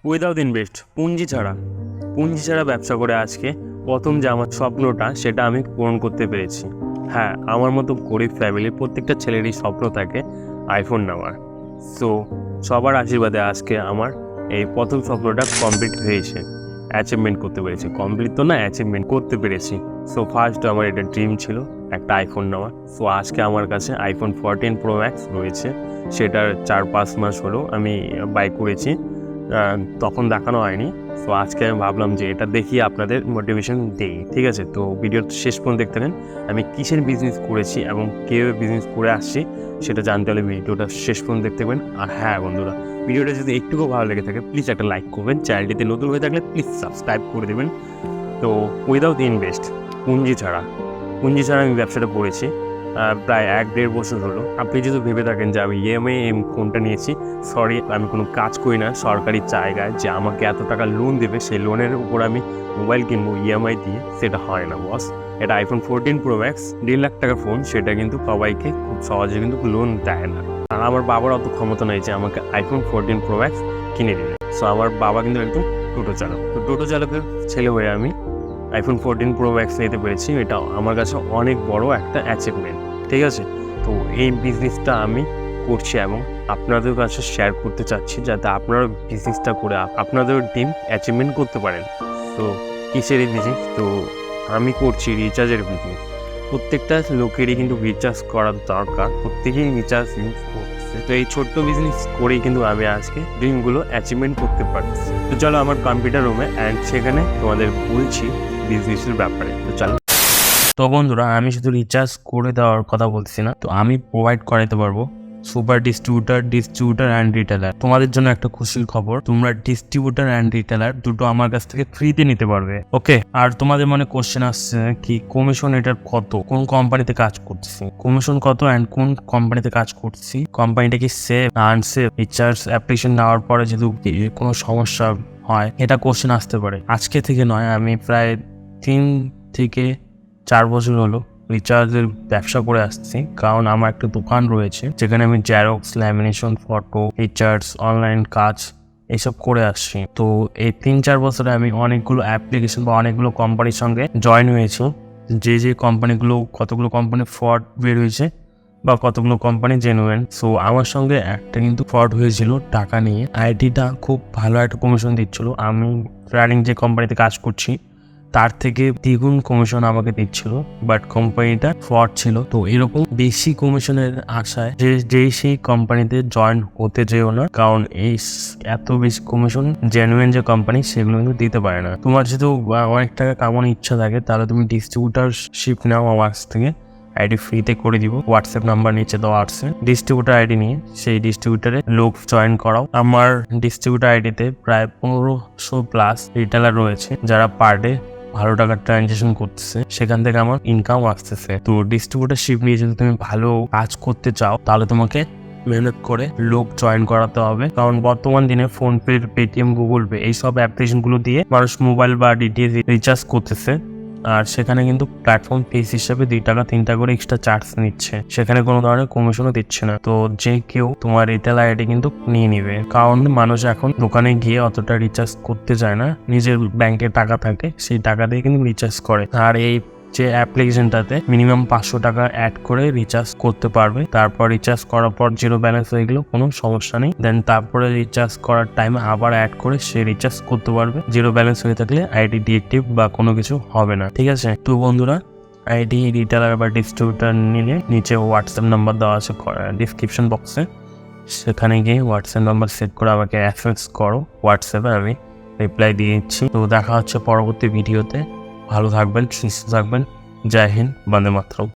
Without invest, পুঁজি ছাড়া ব্যবসা করে আজকে প্রথম যে আমার স্বপ্নটা সেটা আমি পূরণ করতে পেরেছি। হ্যাঁ, আমার মতো গরিব ফ্যামিলির প্রত্যেকটা ছেলেরই স্বপ্ন থাকে আইফোন নেওয়ার। সো সবার আশীর্বাদে আজকে আমার এই প্রথম স্বপ্নটা কমপ্লিট হয়েছে, অ্যাচিভমেন্ট করতে পেরেছি। কমপ্লিট তো না, অ্যাচিভমেন্ট করতে পেরেছি। সো ফার্স্ট আমার এটা ড্রিম ছিল একটা আইফোন নেওয়া। সো আজকে আমার কাছে আইফোন 14 প্রো ম্যাক্স রয়েছে। সেটার 4-5 মাস হলো আমি বাই করেছি, তখন দেখানো হয়নি। সো আজকে আমি ভাবলাম যে এটা দেখিয়ে আপনাদের মোটিভেশন দিই, ঠিক আছে? তো ভিডিও শেষ পর্যন্ত দেখতে থাকেন। আমি কিসের বিজনেস করেছি এবং কীভাবে বিজনেস করে আসছি সেটা জানতে হলে ভিডিওটা শেষ পর্যন্ত দেখতে থাকবেন। আর হ্যাঁ বন্ধুরা, ভিডিওটা যদি একটুকু ভালো লেগে থাকে প্লিজ একটা লাইক করবেন, চ্যানেলটিতে নতুন হয়ে থাকলে প্লিজ সাবস্ক্রাইব করে দেবেন। তো উইদাউট ইনভেস্ট, পুঁজি ছাড়া আমি ব্যবসাটা করেছি প্রায় 1-1.5 বছর হলো। আপনি যদি ভেবে থাকেন যে আমি ইএমআই ফোনটা নিয়েছি, সরি, আমি কোনো কাজ করি না সরকারি জায়গায় যে আমাকে এত টাকা লোন দেবে, সেই লোনের উপর আমি মোবাইল কিনবো ইএমআই দিয়ে, সেটা হয় না বস। এটা আইফোন 14 প্রো ম্যাক্স 1.5 লাখ টাকার ফোন, সেটা কিন্তু সবাইকে খুব সহজে কিন্তু লোন দেয় না। আর আমার বাবার অত ক্ষমতা নেই যে আমাকে আইফোন 14 প্রো ম্যাক্স কিনে দেবে। সো আমার বাবা কিন্তু একদম টোটো চালক। তো টোটো চালকের ছেলে হয়ে আমি আইফোন 14 প্রো ম্যাক্স নিতে পেরেছি। এটা আমার কাছে অনেক বড় একটা অ্যাচিভমেন্ট, ঠিক আছে? তো এই বিজনেসটা আমি করছি এবং আপনাদের কাছে শেয়ার করতে চাচ্ছি, যাতে আপনারা বিজনেসটা করে আপনাদের ড্রিম অ্যাচিভমেন্ট করতে পারেন। তো কিসের এই বিজনেস? তো আমি করছি রিচার্জের বিজনেস। প্রত্যেকটা লোকেরই কিন্তু রিচার্জ করার দরকার, প্রত্যেকেই রিচার্জ ইউজ করছে। তো এই ছোট্ট বিজনেস করেই কিন্তু আমি আজকে ড্রিমগুলো অ্যাচিভমেন্ট করতে পারছি। তো চলো আমার কম্পিউটার রুমে, অ্যান্ড সেখানে তোমাদের বলছি বিজনেসের ব্যাপারে। তো চলো। তো বন্ধুরা, আমি শুধু রিচার্জ করে দেওয়ার কথা বলছি না, তো আমি প্রোভাইড করাতে পারবো সুপার ডিস্ট্রিবিউটার অ্যান্ড রিটেলার। তোমাদের জন্য একটা খুশির খবর, তোমরা ডিস্ট্রিবিউটার অ্যান্ড রিটেলার দুটো আমার কাছ থেকে ফ্রিতে নিতে পারবে, ওকে? আর তোমাদের মনে কোশ্চেন আসছে কি কমিশন এটার কত, কোন কোম্পানিতে কাজ করছি, কমিশন কত অ্যান্ড কোন কোম্পানিতে কাজ করছি, কোম্পানিটা কি সেফ না আনসেফ, রিচার্জ অ্যাপ্লিকেশন নেওয়ার পরে যদি কোনো সমস্যা হয়, এটা কোশ্চেন আসতে পারে। আজকে থেকে নয়, আমি প্রায় 3-4 বছর হলো রিচার্জের ব্যবসা করে আসছি। কারণ আমার একটা দোকান রয়েছে যেখানে আমি xerox, lamination, photo, recharge, online কাজ এইসব করে আসছি। তো এই 3-4 বছরে আমি অনেকগুলো অ্যাপ্লিকেশন বা অনেকগুলো কোম্পানির সঙ্গে জয়েন হয়েছি। যে কতগুলো কোম্পানি ফ্রড বের হয়েছে বা কতগুলো কোম্পানি জেনুইন। সো আমার সঙ্গে একটা কিন্তু ফ্রড হয়েছিল টাকা নিয়ে। আইটিটা খুব ভালো একটা কমিশন দিচ্ছিল। আমি রানিং যে কোম্পানিতে কাজ করছি তার থেকে দ্বিগুণ কমিশন আমাকে দিচ্ছিল, বাট কোম্পানিটা ফ্রড ছিল। তো এরকম বেশি কমিশনের আশায় যেই সেই কোম্পানিতে জয়েন হতে যেও না, কারণ এই এত বেশি কমিশন জেনুইন যে কোম্পানি সেগুলো কিন্তু দিতে পারে না। তোমার যদি অনেক টাকা কামানোর ইচ্ছা থাকে তাহলে তুমি ডিস্ট্রিবিউটারশিপ নাও আমার কাছ থেকে, আইডি ফ্রিতে করে দিব। হোয়াটসঅ্যাপ নাম্বার নিচে দেওয়া আছে। ডিস্ট্রিবিউটার আইডি নিয়ে সেই ডিস্ট্রিবিউটারে লোক জয়েন করাও। আমার ডিস্ট্রিবিউটার আইডিতে প্রায় 1500+ রিটেলার রয়েছে যারা পার ডে ভালো টাকার ট্রানজেকশন করতেছে, সেখান থেকে আমার ইনকাম আসতেছে। তো ডিস্ট্রিবিউটারশিপ নিয়ে যদি তুমি ভালো কাজ করতে চাও তাহলে তোমাকে মেহনত করে লোক জয়েন করাতে হবে। কারণ বর্তমান দিনে ফোনপে, পেটিএম, গুগল পে এইসব অ্যাপ্লিকেশনগুলো দিয়ে মানুষ মোবাইল বা ডিটিএইচ রিচার্জ করতেছে। আর সেখানে কিন্তু প্ল্যাটফর্ম ফিস হিসাবে 2 টাকা 3 টাকা করে এক্সট্রা চার্জ নিচ্ছে, সেখানে কোনো ধরনের কমিশনও দিচ্ছে না। তো যে কেউ তোমার রিটেল আইডি কিন্তু নিয়ে নিবে, কারণ মানুষ এখন দোকানে গিয়ে অতটা রিচার্জ করতে চায় না। নিজের ব্যাংকে টাকা থাকে, সেই টাকা দিয়ে কিন্তু রিচার্জ করে। আর এই যে অ্যাপ্লিকেশনটাতে মিনিমাম 500 টাকা অ্যাড করে রিচার্জ করতে পারবে। তারপর রিচার্জ করার পর জিরো ব্যালেন্স হয়ে গেলেও কোনো সমস্যা নেই। দেন তারপরে রিচার্জ করার টাইমে আবার অ্যাড করে সে রিচার্জ করতে পারবে। জিরো ব্যালেন্স হয়ে থাকলে আইডি ডিএক্টিভ বা কোনো কিছু হবে না, ঠিক আছে? তো বন্ধুরা, আইডি রিটেলার বা ডিস্ট্রিবিউটার নিলে নিচে হোয়াটসঅ্যাপ নাম্বার দেওয়া আছে ডিসক্রিপশন বক্সে, সেখানে গিয়ে হোয়াটসঅ্যাপ নাম্বার সেট করে আমাকে এসএমএস করো হোয়াটসঅ্যাপে, আমি রিপ্লাই দিয়ে দিচ্ছি। তো দেখা হচ্ছে পরবর্তী ভিডিওতে। ভালো থাকবেন, সুস্থ থাকবেন। জয় হিন্দ, বন্দে মাতরম।